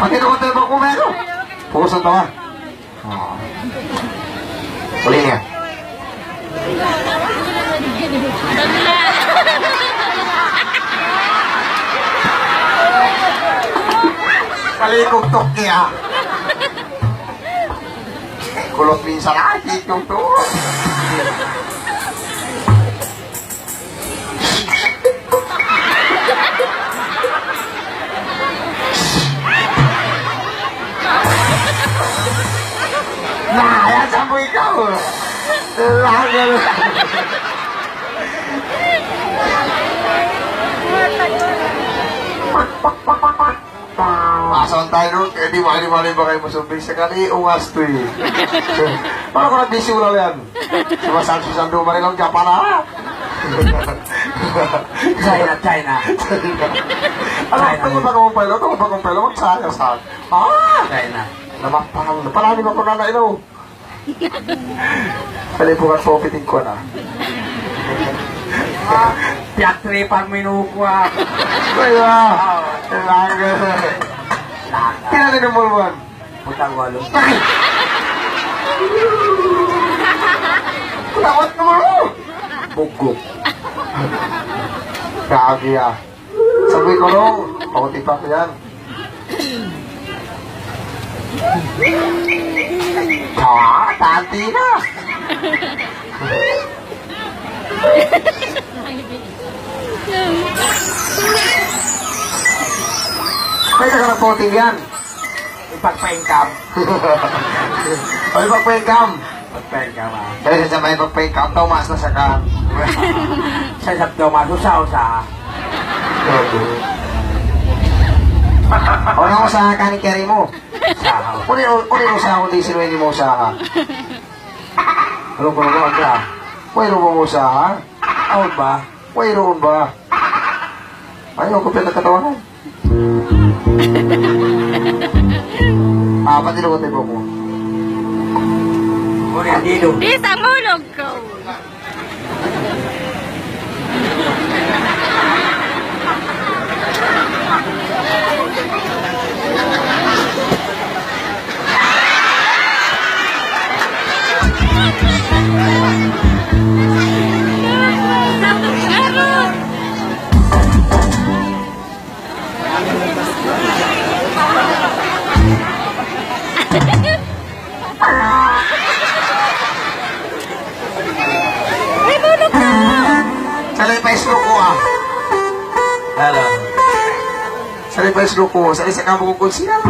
Pati ko tayo ba kumero? Pukusan tawa. Uli niya. Palikog-tok niya. Kulot minsan nakakit yung to. Nah, ya mo ikaw. Lagal. Asan tayo nun? Eh, di mali ba kayo masubig sekali? Ungas to eh. Paano ko nag-busy ulang yan? Sumasan-susan doon marilang Japan ha? China. Ano, tungkol ba kong pelo? Tungkol ba kong pelo? Magsaya sa akin. China. Napalalim ako na nailaw. Pwede po kang profiting ko na. Tiyak 3 pang minuko ah. Pwede ba? Lagal. Kailan din ang bulbuan? Putang walo. Ay! Takot naman mo! Bugok. Grabe ah. Sabi ko nung, pakuti pa ko yan. Tanti na! Pwede ka ng puting yan. Ipagpaingkam. O ipagpahingkam. Pagpaingkam ah. Dahil sa may pagpahingkam, Tomas na sa ka. Sa sabdo masusaw-sa. O na usaha ka ni Kerry mo. Sahaw. Uli usaha ko di sinuwi mo usaha. Ano ko naman ka? Pwede mo usaha? Out ba? Pwede ba? Ayaw ko pinagkatawanan. Pati lugot ay buko. Uri ang dilo. Isang hulog ko. Salay pa islo ko ah. Hello. Salay pa islo ko. Salay sa kamo kong siya.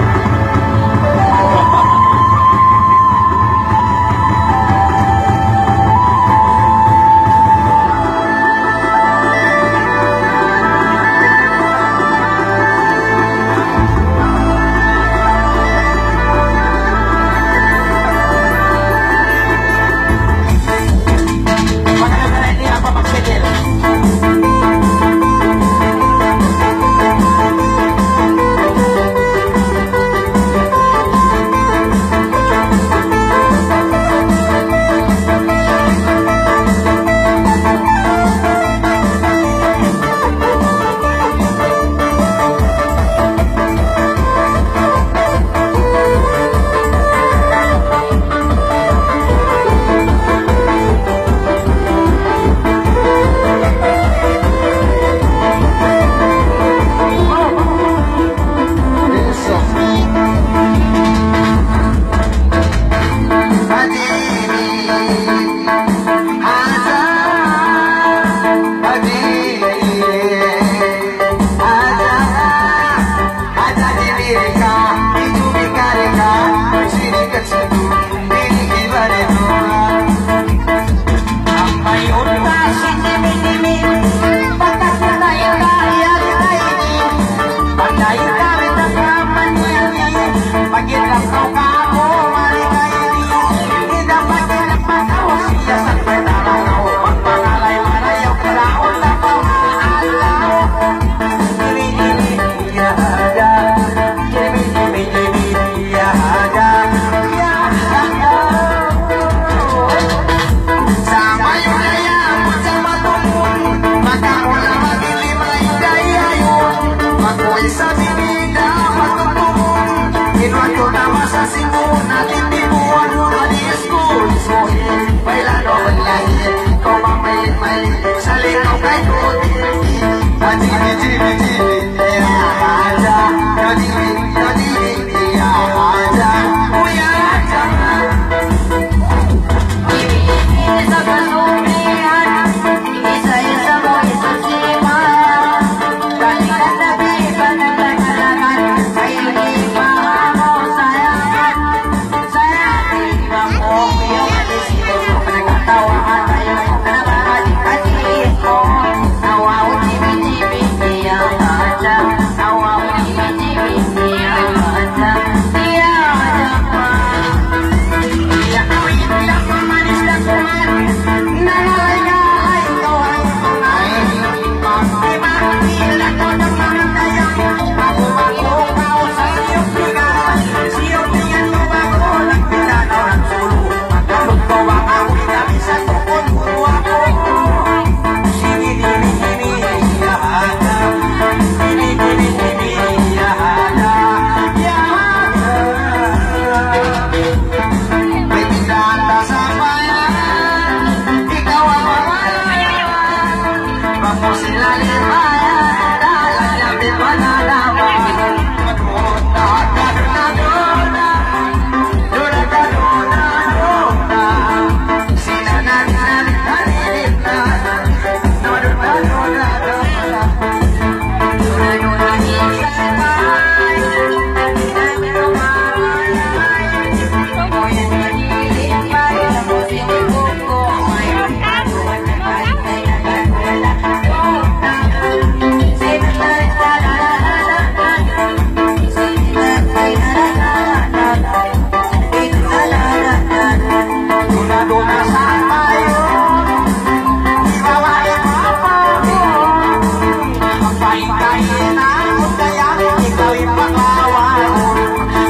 na kung kaya ikaw ipakawan.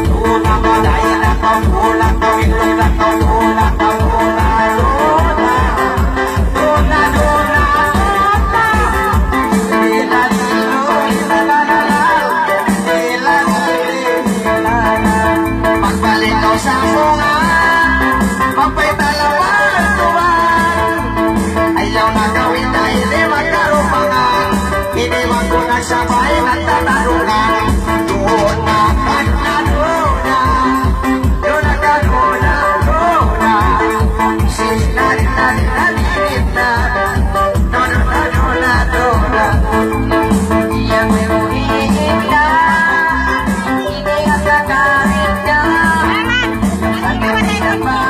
Tuna mo dahil ako kulang gawin lugat ko kulang ka muna. Tuna, tuna, tuna, tuna. Ilalilo, ilalalala, ilalili, ilalala. Pagbalik ko sa bunga, mapay dalawang tuwan. Ayaw na gawin dahil di magkarupangan. Hindi magkunasabay nagtatarungan. Doon na kagladuna, doon na kaguna, duna. Sinari-nari-nari-nari na, duna-duna-duna. Yang memulihin na, hindi ang gagawin na. Ang gawin na ba?